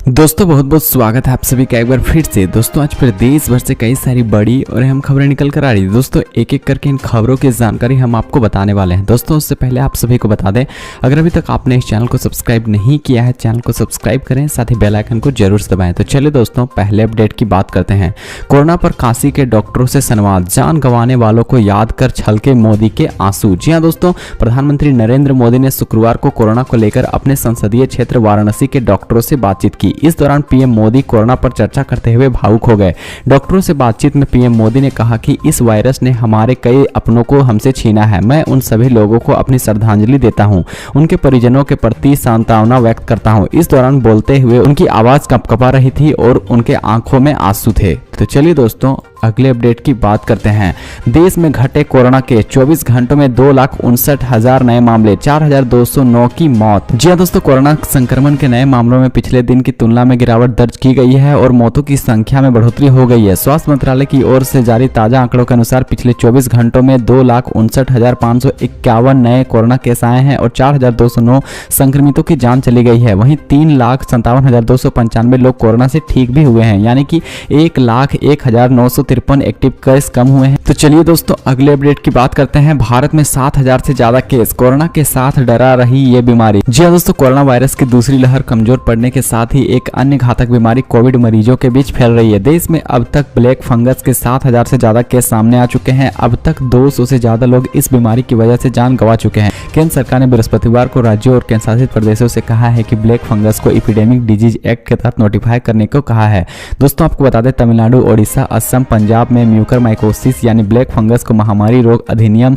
दोस्तों बहुत बहुत स्वागत है आप सभी का एक बार फिर से। दोस्तों आज फिर देश भर से कई सारी बड़ी और अहम खबरें निकल कर आ रही है। दोस्तों एक एक करके इन खबरों की जानकारी हम आपको बताने वाले हैं। दोस्तों उससे पहले आप सभी को बता दें, अगर अभी तक आपने इस चैनल को सब्सक्राइब नहीं किया है, चैनल को सब्सक्राइब करें, साथ ही बेल आइकन को जरूर से दबाएं। तो चलिए दोस्तों पहले अपडेट की बात करते हैं। कोरोना पर काशी के डॉक्टरों से संवाद, जान गंवाने वालों को याद कर छलके मोदी के आंसू। जी हाँ दोस्तों, प्रधानमंत्री नरेंद्र मोदी ने शुक्रवार को कोरोना को लेकर अपने संसदीय क्षेत्र वाराणसी के डॉक्टरों से बातचीत की। इस दौरान पीएम मोदी कोरोना पर चर्चा करते हुए भावुक हो गए। डॉक्टरों से बातचीत में पीएम मोदी ने कहा कि इस वायरस ने हमारे कई अपनों को हमसे छीना है। मैं उन सभी लोगों को अपनी श्रद्धांजलि देता हूं, उनके परिजनों के प्रति सांत्वना व्यक्त करता हूं। इस दौरान बोलते हुए उनकी आवाज कपकपा रही थी और उनके आंखों में आंसू थे। तो चलिए दोस्तों अगले अपडेट की बात करते हैं। देश में घटे कोरोना के 24 घंटों में 2,59,000 नए मामले, 4,209 की मौत। जी हाँ दोस्तों, कोरोना संक्रमण के नए मामलों में पिछले दिन की तुलना में गिरावट दर्ज की गई है और मौतों की संख्या में बढ़ोतरी हो गई है। स्वास्थ्य मंत्रालय की ओर से जारी ताजा आंकड़ों के अनुसार पिछले 24 घंटों में 2,59,551 नए कोरोना केस आए हैं और 4,209 संक्रमितों की जान चली गई है। वहीं 3,57,295 लोग कोरोना से ठीक भी हुए हैं, यानी कि 1,01,953 एक्टिव केस कम हुए हैं। तो चलिए दोस्तों अगले अपडेट की बात करते हैं। भारत में 7,000 से ज्यादा केस, कोरोना के साथ डरा रही ये बीमारी। जी हाँ दोस्तों, कोरोना वायरस की दूसरी लहर कमजोर पड़ने के साथ ही एक अन्य घातक बीमारी कोविड मरीजों के बीच फैल रही है। देश में अब तक ब्लैक फंगस के 7,000 से ज्यादा केस सामने आ चुके हैं। अब तक 200 से ज्यादा लोग इस बीमारी की वजह से जान गंवा चुके हैं। केंद्र सरकार ने बृहस्पतिवार को राज्यों और केंद्र शासित प्रदेशों से कहा है कि ब्लैक फंगस को एपिडेमिक डिजीज एक्ट के तहत नोटिफाई करने को कहा है। दोस्तों आपको बता दें, तमिलनाडु, ओडिशा, असम, पंजाब में म्यूकरमाइकोसिस यानी ब्लैक फंगस को महामारी रोग अधिनियम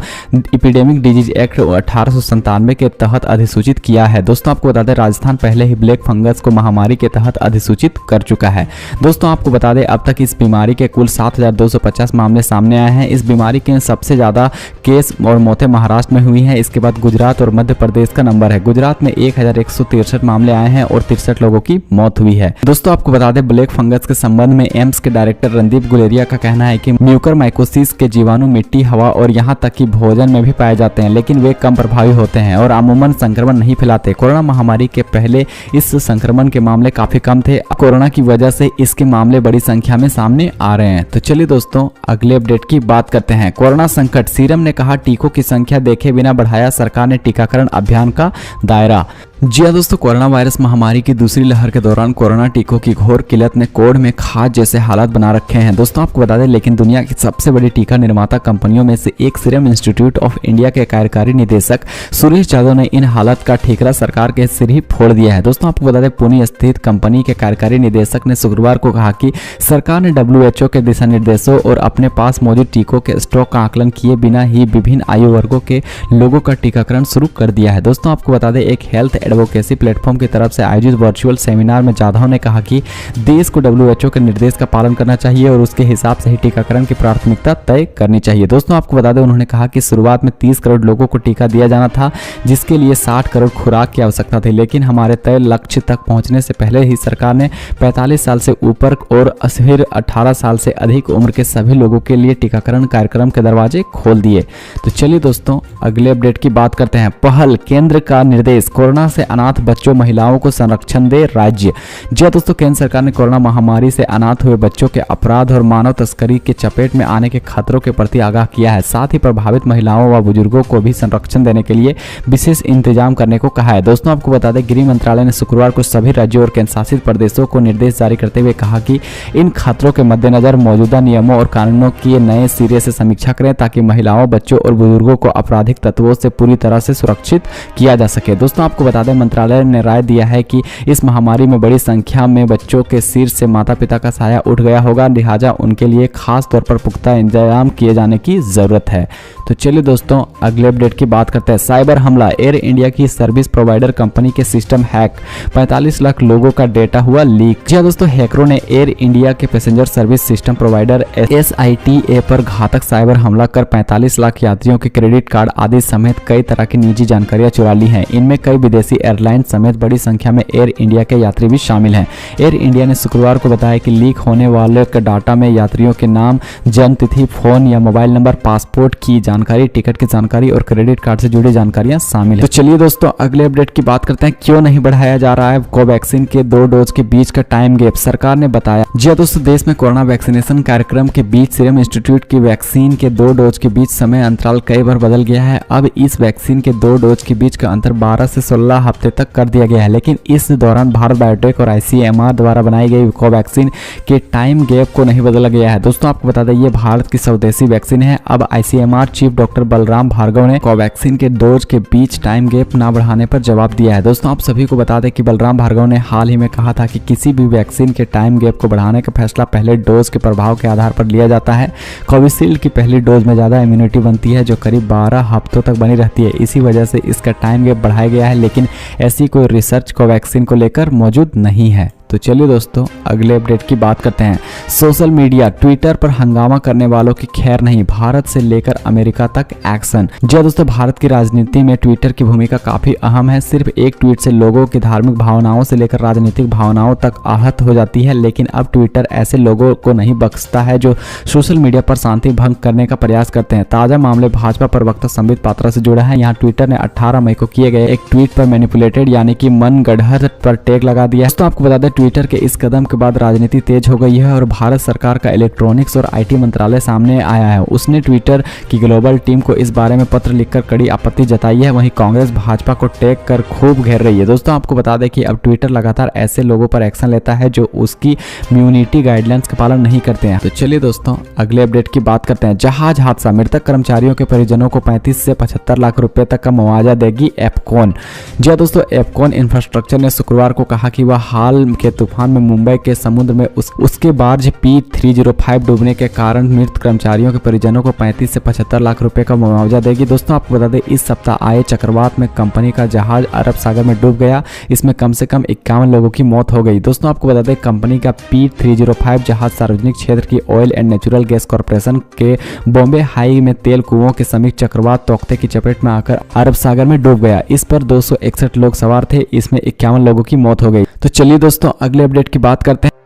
एपिडेमिक डिजीज एक्ट 1897 के तहत अधिसूचित किया है। दोस्तों आपको बता दें, राजस्थान पहले ही ब्लैक फंगस को महामारी के तहत अधिसूचित कर चुका है। दोस्तों आपको बता दें, अब तक इस बीमारी के कुल 7,250 मामले सामने आए हैं। इस बीमारी के सबसे ज्यादा केस और मौतें महाराष्ट्र में हुई हैं। इसके बाद गुजरात और मध्य प्रदेश का नंबर है। गुजरात में 1,163 मामले आए हैं और 63 लोगों की मौत हुई है। दोस्तों आपको बता दें, ब्लैक फंगस के संबंध में एम्स के डायरेक्टर रणदीप गुलेरिया का कहना है कि म्यूकरमाइकोसिस के जीवाणु मिट्टी, हवा और यहां तक कि भोजन में भी पाए जाते हैं, लेकिन वे कम प्रभावी होते हैं और अमूमन संक्रमण नहीं फैलाते। कोरोना महामारी के पहले इस संक्रमण के मामले काफी कम थे। कोरोना की वजह से इसके मामले बड़ी संख्या में सामने आ रहे हैं। तो चलिए दोस्तों अगले अपडेट की बात करते हैं। कोरोना संकट, सीरम ने कहा टीकों की संख्या देखे बिना बढ़ाया सरकार ने टीकाकरण अभियान का दायरा। जी हाँ दोस्तों, कोरोना वायरस महामारी की दूसरी लहर के दौरान कोरोना टीकों की घोर किल्लत ने कोविड में खाद जैसे हालात बना रखे हैं। दोस्तों आपको बता दें, लेकिन दुनिया की सबसे बड़ी टीका निर्माता कंपनियों में से एक सीरम इंस्टीट्यूट ऑफ इंडिया के कार्यकारी निदेशक सुरेश यादव ने इन हालात का ठेकरा सरकार के सिर ही फोड़ दिया है। दोस्तों आपको बता दें, पुणे स्थित कंपनी के कार्यकारी निदेशक ने शुक्रवार को कहा कि सरकार ने WHO के दिशा निर्देशों और अपने पास मौजूद टीकों के स्टॉक का आकलन किए बिना ही विभिन्न आयु वर्गों के लोगों का टीकाकरण शुरू कर दिया है। दोस्तों आपको बता दें, एक हेल्थ एडवोकेसी प्लेटफॉर्म की तरफ से आयोजित वर्चुअल सेमिनार में जाधव ने कहा कि देश को WHO के निर्देश का पालन करना चाहिए और उसके हिसाब से ही टीकाकरण की प्राथमिकता तय करनी चाहिए। दोस्तों आपको बता दें, उन्होंने कहा कि शुरुआत में 30 करोड़ लोगों को टीका दिया जाना था, जिसके लिए 60 करोड़ खुराक की आवश्यकता थी, लेकिन हमारे तय लक्ष्य तक पहुंचने से पहले ही सरकार ने 45 साल से ऊपर और 18 साल से अधिक उम्र के सभी लोगों के लिए टीकाकरण कार्यक्रम के दरवाजे खोल दिए। तो चलिए दोस्तों अगले अपडेट की बात करते हैं। पहल, केंद्र का निर्देश, कोरोना से अनाथ बच्चों महिलाओं को संरक्षण दे राज्य। जी दोस्तों, केंद्र सरकार ने कोरोना महामारी से अनाथ हुए बच्चों के अपराध और मानव तस्करी के चपेट में आने के खतरों के प्रति आगाह किया है। साथ ही प्रभावित महिलाओं व बुजुर्गों को भी संरक्षण देने के लिए विशेष इंतजाम करने को कहा है। दोस्तों आपको बता दें, गृह मंत्रालय ने शुक्रवार को सभी राज्यों और केंद्र शासित प्रदेशों को निर्देश जारी करते हुए कहा कि इन खतरों के मद्देनजर मौजूदा नियमों और कानूनों की नए सिरे से समीक्षा करें, ताकि महिलाओं, बच्चों और बुजुर्गों को आपराधिक तत्वों से पूरी तरह से सुरक्षित किया जा सके। दोस्तों आपको बता दें, मंत्रालय ने राय दिया है कि इस महामारी में बड़ी संख्या में बच्चों के सिर से माता पिता का साया उठ गया होगा, लिहाजा उनके लिए खास तौर पर पुख्ता इंतजाम किए जाने की जरूरत है। तो चलिए दोस्तों अगले अपडेट की बात करते हैं। साइबर हमला, एयर इंडिया की सर्विस प्रोवाइडर कंपनी के सिस्टम हैक, 45 लाख लोगों का डेटा हुआ लीक। जी हाँ दोस्तों, हैकरों ने एयर इंडिया के passenger service system provider SITA पर घातक साइबर हमला कर 45 लाख यात्रियों के क्रेडिट कार्ड आदि समेत कई तरह की निजी जानकारियां चुरा ली हैं। इनमें कई विदेशी एयरलाइन समेत बड़ी संख्या में एयर इंडिया के यात्री भी शामिल हैं। एयर इंडिया ने शुक्रवार को बताया कि लीक होने वाले डाटा में यात्रियों के नाम, जन्म तिथि, फोन या मोबाइल नंबर, पासपोर्ट की जानकारी, टिकट की जानकारी और क्रेडिट कार्ड से जुड़ी जानकारियां शामिल हैं। तो चलिए दोस्तों अगले अपडेट की बात करते हैं। क्यों नहीं बढ़ाया जा रहा है कोवैक्सीन के 2 डोज के बीच का टाइम गैप, सरकार ने बताया। जी हाँ दोस्तों, देश में कोरोना वैक्सीनेशन कार्यक्रम के बीच सीरम इंस्टीट्यूट की वैक्सीन के 2 डोज के बीच समय अंतराल कई बार बदल गया है। अब इस वैक्सीन के 2 डोज के बीच का अंतर 12 से 16 हफ्ते तक कर दिया गया है, लेकिन इस दौरान भारत बायोटेक और ICMR द्वारा बनाई गई कोवैक्सीन के टाइम गैप को नहीं बदला गया है। दोस्तों आपको बता दें, ये भारत की स्वदेशी वैक्सीन है। अब ICMR chief doctor Balram Bhargava ने कोवैक्सीन के डोज के बीच टाइम गैप ना बढ़ाने पर जवाब दिया है। दोस्तों आप सभी को बता दें कि बलराम भार्गव ने हाल ही में कहा था कि किसी भी वैक्सीन के टाइम गैप को बढ़ाने का फैसला पहले डोज के प्रभाव के आधार पर लिया जाता है। कोविशील्ड की पहली डोज में ज़्यादा इम्यूनिटी बनती है जो करीब 12 हफ्तों तक बनी रहती है। इसी वजह से इसका टाइम गैप बढ़ाया गया है, लेकिन ऐसी कोई रिसर्च कोवैक्सीन को लेकर मौजूद नहीं है। तो चलिए दोस्तों अगले अपडेट की बात करते हैं। सोशल मीडिया, ट्विटर पर हंगामा करने वालों की खैर नहीं, भारत से लेकर अमेरिका तक एक्शन। जी दोस्तों, भारत की राजनीति में ट्विटर की भूमिका काफी अहम है। सिर्फ एक ट्वीट से लोगों की धार्मिक भावनाओं से लेकर राजनीतिक भावनाओं तक आहत हो जाती है, लेकिन अब ट्विटर ऐसे लोगों को नहीं बख्शता है जो सोशल मीडिया पर शांति भंग करने का प्रयास करते हैं। ताजा मामले भाजपा प्रवक्ता संबित पात्रा से जुड़ा है। यहाँ ट्विटर ने 18 मई को किए गए एक ट्वीट पर मैनिपुलेटेड यानी कि मन गढ़ पर टैग लगा दिया है। तो आपको बता दें, ट्विटर के इस कदम के बाद राजनीति तेज हो गई है और भारत सरकार का इलेक्ट्रॉनिक्स और IT मंत्रालय सामने आया है। उसने ट्विटर की ग्लोबल टीम को इस बारे में पत्र लिखकर कड़ी आपत्ति जताई है। वहीं कांग्रेस भाजपा को टैग कर खूब घेर रही है। दोस्तों आपको बता दें कि अब ट्विटर लगातार ऐसे लोगों पर एक्शन लेता है जो उसकी इम्यूनिटी गाइडलाइंस का पालन नहीं करते हैं। तो चलिए दोस्तों अगले अपडेट की बात करते हैं। जहाज हादसा, मृतक कर्मचारियों के परिजनों को 35 से 75 लाख रुपए तक का मुआवजा देगी एपकॉन। जी दोस्तों, एपकॉन इंफ्रास्ट्रक्चर ने शुक्रवार को कहा कि वह हाल के तूफान में मुंबई के समुद्र में उसके बार्ज P305 डूबने के कारण मृत कर्मचारियों के परिजनों को 35 से 75 लाख रुपए का मुआवजा देगी। दोस्तों आपको बता दें, इस सप्ताह आए चक्रवात में कंपनी का जहाज अरब सागर में डूब गया। इसमें कम से कम 51 लोगों की मौत हो गई। दोस्तों आपको बता दें, कंपनी का P305 जहाज सार्वजनिक क्षेत्र की oil and natural gas corporation के बॉम्बे हाई में तेल कुओं के समीप चक्रवात तोकते की चपेट में आकर अरब सागर में डूब गया। इस पर 261 लोग सवार थे। इसमें 51 लोगों की मौत हो गई। तो चलिए दोस्तों अगले अपडेट की बात करते हैं।